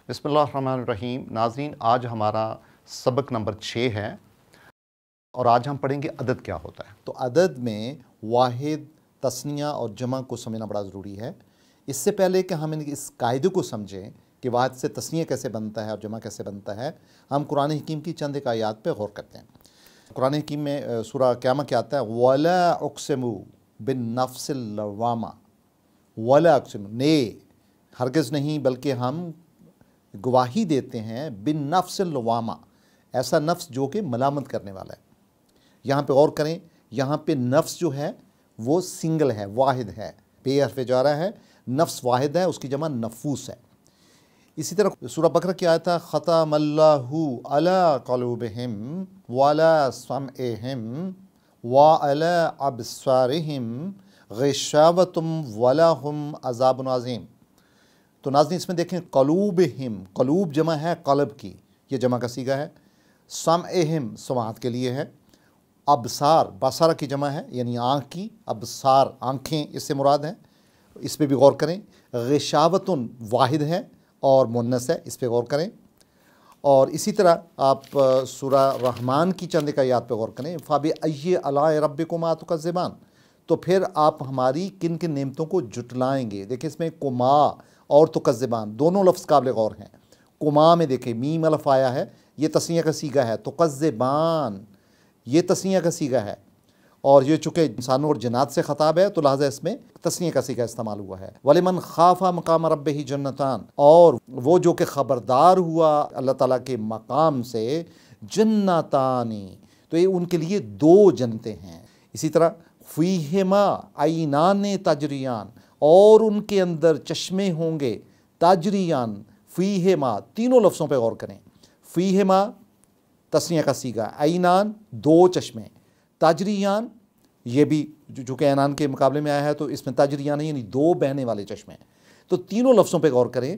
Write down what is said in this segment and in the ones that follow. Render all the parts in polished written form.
बिस्मिल्लाहिर्रहमानिर्रहीम। नाज़रीन, आज हमारा सबक नंबर 6 है और आज हम पढ़ेंगे अदद क्या होता है। तो अदद में वाहिद, तस्निया और जमा को समझना बड़ा ज़रूरी है। इससे पहले कि हम इस कायदे को समझें कि वाहिद से तस्निया कैसे बनता है और जमा कैसे बनता है, हम कुरान हकीम की चंद एक आयात पर गौर करते हैं। कुरान हकीम में सूरह क़यामह क्या आता है, वला उक़सिमु बिन नफ्सिल लव्वामा, वला उक़सिमु, ने हरगिज़ नहीं बल्कि हम गवाही देते हैं बिन नफ्सिल लव्वामा, ऐसा नफ्स जो कि मलामत करने वाला है। यहाँ पे गौर करें, यहाँ पे नफ्स जो है वो सिंगल है, वाहिद है, बेहरफ जा रहा है, नफ्स वाहिद है, उसकी जमा नफूस है। इसी तरह सूरह बकरा की आयत है, ख़तमल्लाहु अला क़ुलूबिहिम वला समइहिम व अला अबसारिहिम ग़िशावतुम वलहुम अज़ाबुन अज़ीम। तो नाज़रीन, इसमें देखें, क़ुलूबिहिम, क़ुलूब जमा है क़ल्ब की, ये जमा का सीगा है। समइहिम समाअत के लिए है। अबसार, बसरा की जमा है यानी आँख की, अबसार आँखें इससे मुराद है, इस पर भी गौर करें। ग़िशावतुन वाहिद है और मुन्नस है, इस पर गौर करें। और इसी तरह आप सूरह रहमान की चंद एक आयत पर गौर करें, फ़बिअय्यि आलाइ रब्बिकुमा तुकज़्ज़िबान, तो फिर आप हमारी किन किन नेमतों को जुटलाएंगे। देखिए, इसमें कुमा और तुकज़्ज़िबान दोनों लफ्ज़ काबिल गौर हैं। कुमा में देखिए मीम अलफ आया है, ये तस्निया का सीगा है। तुकज़्ज़िबान ये तस्निया का सीगा है, और ये चूँकि इंसानों और जन्नात से ख़ताब है तो लिहाजा इसमें तस्निया का सीगा इस्तेमाल हुआ है। वलिमन खाफ़ा मकाम रब्बिही जन्नतान, और वो जो कि ख़बरदार हुआ अल्लाह ताला के मकाम से, जन्नतानी, तो ये उनके लिए दो जन्नतें हैं। इसी तरह फ़ीहिमा ऐनान तजरियान, और उनके अंदर चश्मे होंगे, तजरियान, फ़ीहिमा, तीनों लफ्ज़ों पर गौर करें। फ़ीहिमा तस्निया का सीगा, ऐनान दो चश्मे, तजरियान ये भी जो कि ऐनान के मुकाबले में आया है, तो इसमें तजरियान यानी दो बहने वाले चश्मे। तो तीनों लफ्ज़ों पे गौर करें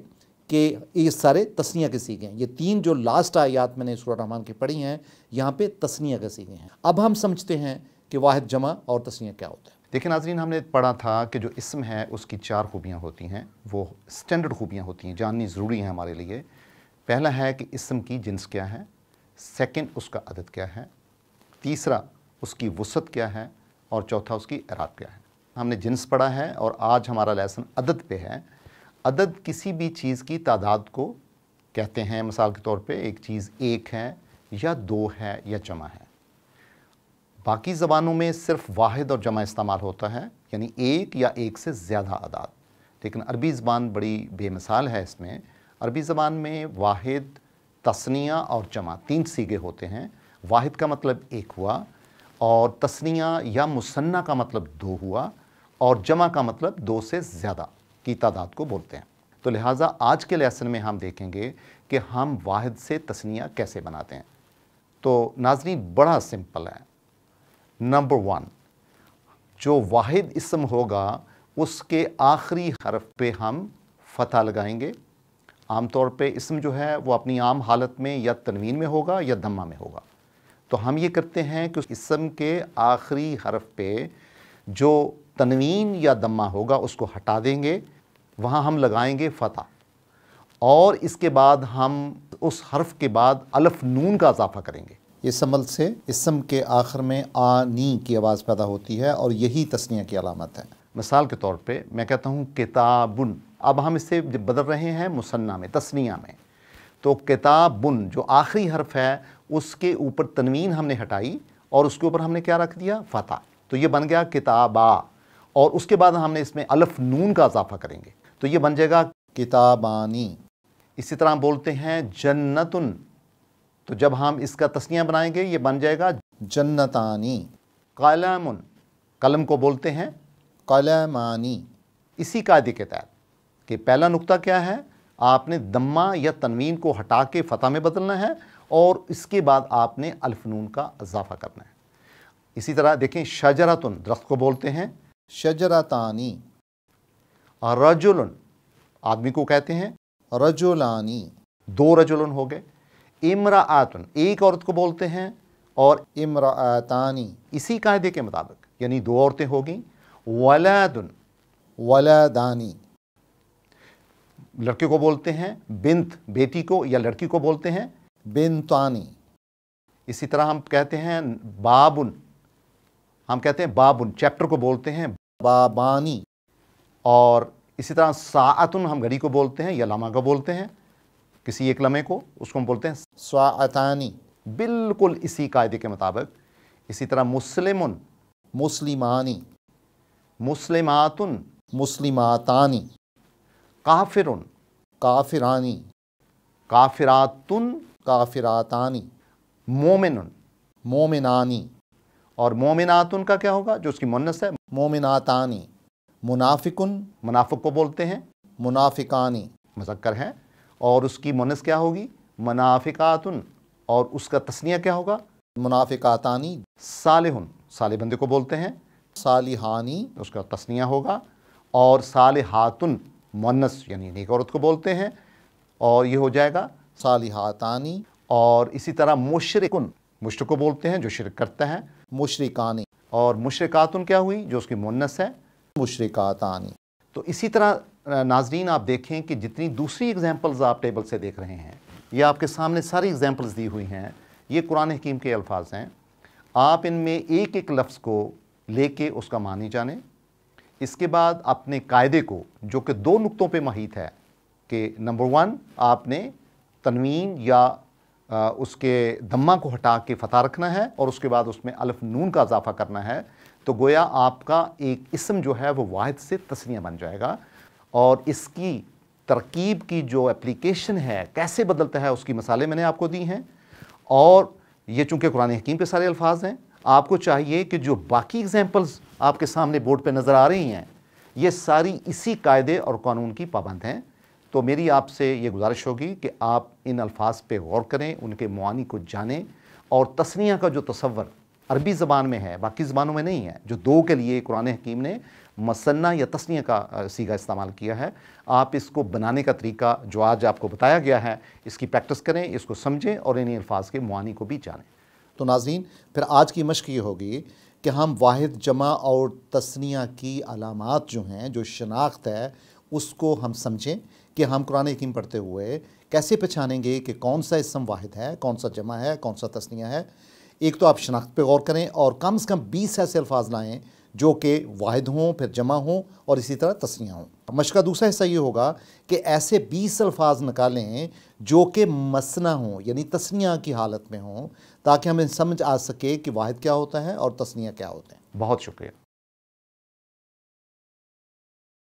कि ये सारे तस्निया के सीगे हैं। ये तीन जो लास्ट आयात मैंने सूरह रहमान की पढ़ी हैं, यहाँ पे तस्निया के सीगे हैं। अब हम समझते हैं कि वाहिद, जमा और तस्निया क्या होता है। देखिए नाज़रीन, हमने पढ़ा था कि जो इस्म है उसकी 4 खूबियाँ होती हैं, वो स्टैंडर्ड खूबियाँ होती हैं, जाननी ज़रूरी है हमारे लिए। पहला है कि इस्म की जिन्स क्या है, सेकंड उसका अदद क्या है, तीसरा उसकी वसअत क्या है, और चौथा उसकी इराब क्या है। हमने जिन्स पढ़ा है और आज हमारा लेसन अदद पे है। अदद किसी भी चीज़ की तादाद को कहते हैं। मिसाल के तौर पे एक चीज़ एक है या दो है या जमा है। बाकी ज़बानों में सिर्फ वाहिद और जमा इस्तेमाल होता है, यानी एक या एक से ज़्यादा अदाद। लेकिन अरबी ज़बान बड़ी बेमिसाल है। इसमें अरबी ज़बान में वाहिद, तस्निया और जमा 3 सीगे होते हैं। वाहिद का मतलब एक हुआ, और तस्निया या मुसन्ना का मतलब 2 हुआ, और जमा का मतलब 2 से ज़्यादा की तादाद को बोलते हैं। तो लिहाजा आज के लेसन में हम देखेंगे कि हम वाहिद से तस्निया कैसे बनाते हैं। तो नाज़रीन, बड़ा सिंपल है। नंबर 1, जो वाहिद इस्म होगा उसके आखिरी हरफ पे हम फ़तह लगाएंगे। आम तौर पे इस्म जो है वो अपनी आम हालत में या तनवीन में होगा या दम्मा में होगा। तो हम ये करते हैं कि उस इस्म के आखिरी हरफ पे जो तनवीन या दम्मा होगा उसको हटा देंगे, वहाँ हम लगाएंगे फ़तह, और इसके बाद हम उस हरफ के बाद अलफ नून का इजाफा करेंगे। इस अमल से इस्म के आखिर में आनी की आवाज़ पैदा होती है, और यही तस्निया की अलामत है। मिसाल के तौर पे मैं कहता हूँ किताबुन, अब हम इससे बदल रहे हैं मुसन्ना में, तस्निया में। तो किताबुन जो आखिरी हरफ है उसके ऊपर तनवीन हमने हटाई और उसके ऊपर हमने क्या रख दिया, फ़तह, तो ये बन गया किताबा, और उसके बाद हमने इसमें अलफ नून का इजाफा करेंगे तो ये बन जाएगा किताबानी। इसी तरह हम बोलते हैं जन्नतुन, तो जब हम इसका तस्निया बनाएंगे ये बन जाएगा जन्नतानी। कलमुन, कलम को बोलते हैं कलमानी। इसी कायदे के तहत कि पहला नुक्ता क्या है, आपने दम्मा या तनवीन को हटा के फ़तह में बदलना है, और इसके बाद आपने अल्फ नून का इजाफा करना है। इसी तरह देखें, शजरतुन दरख्त को बोलते हैं शजरतानी। रजुलन आदमी को कहते हैं रजुलानी। 2 रजुलन हो गए। इमराअतुन एक औरत को बोलते हैं, और इमराअतानी इसी कायदे के मुताबिक यानी 2 औरतें होगी। वलादुन वलादानी। लड़के को बोलते हैं बिंत, बेटी को या लड़की को बोलते हैं बिनतानी। इसी तरह हम कहते हैं बाबुन, हम कहते हैं बाबुन, चैप्टर को बोलते हैं बाबानी। और इसी तरह साअतुन हम घड़ी को बोलते हैं या लम्हा को बोलते हैं, किसी एक लम्हे को, उसको हम बोलते हैं स्वाअतानी। बिल्कुल इसी कायदे के मुताबिक। इसी तरह मुस्लिमुन, मुस्लिमानी। मुस्लिमातुन, मुस्लिमातानी। काफिरुन, काफिरानी। काफिरातुन, काफिरातानी। मोमिनुन। मोमिनानी। और मोमिनातुन का क्या होगा, जो उसकी मुन्नस है? मोमिनातानी। मुनाफिकुन, मुनाफिक को बोलते हैं मुनाफिकानी। मुज़क्कर है, और उसकी मुन्नस क्या होगी? मुनाफिकातुन। और उसका तस्निया क्या होगा? मुनाफिकातानी। सालिहुन, साले बंदे को बोलते हैं, सालिहानी। उसका तस्निया होगा। और सालिहातुन मुन्नस यानी नेक औरत को बोलते हैं, और ये हो जाएगा सालिहातानी। और इसी तरह मुशरिकुन, मुशरिक को बोलते हैं जो शिरक करता है। मुशरिकानी। और मुशरिकातुन क्या हुई, जो उसकी मुन्नस है, मुशरिकातानी। तो इसी तरह नाजरीन आप देखें कि जितनी दूसरी एग्जाम्पल्स आप टेबल से देख रहे हैं, ये आपके सामने सारी एग्जाम्पल्स दी हुई हैं, ये कुरान हकीम के अल्फाज हैं। आप इनमें एक एक लफ्ज़ को लेके उसका मानी जाने, इसके बाद अपने कायदे को, जो कि 2 नुक्तों पे महित है, कि नंबर 1 आपने तनवीन या उसके दम्मा को हटा के फ़तह रखना है, और उसके बाद उसमें अलिफ नून का इजाफा करना है, तो गोया आपका एक इसम जो है वो वाहिद से तस्निया बन जाएगा। और इसकी तरकीब की जो एप्लीकेशन है, कैसे बदलता है, उसकी मिसालें मैंने आपको दी हैं। और ये चूँकि कुरान हकीम पे सारे अल्फाज हैं, आपको चाहिए कि जो बाकी एग्जाम्पल्स आपके सामने बोर्ड पे नज़र आ रही हैं, ये सारी इसी कायदे और कानून की पाबंद हैं। तो मेरी आपसे ये गुजारिश होगी कि आप इन अल्फाज पे गौर करें, उनके मुआनी को जानें, और तस्निया का जो तसव्वुर अरबी ज़बान में है, बाकी ज़बानों में नहीं है, जो 2 के लिए कुरान हकीम ने मसन्ना या तस्निया का सीगा इस्तेमाल किया है, आप इसको बनाने का तरीका जो आज आपको बताया गया है, इसकी प्रैक्टिस करें, इसको समझें और इन अल्फाज के मुआनी को भी जानें। तो नाज़रीन, फिर आज की मश्क ये होगी कि हम वाहिद, जमा और तस्निया की अलामात जो हैं, जो शनाख्त है, उसको हम समझें कि हम कुरान हकीम पढ़ते हुए कैसे पहचानेंगे कि कौन सा इसम वाहिद है, कौन सा जमा है, कौन सा तस्निया है। एक तो आप शनाख्त पे गौर करें और कम से कम 20 ऐसे अल्फाज लाएँ जो कि वाहिद हों, फिर जमा हों और इसी तरह तस्निया हों। मश्क का दूसरा हिस्सा ये होगा कि ऐसे 20 अल्फाज निकालें जो कि मसना हों, यानी तस्निया की हालत में हों, ताकि हमें समझ आ सके कि वाहिद क्या होता है और तस्निया क्या होते हैं। बहुत शुक्रिया।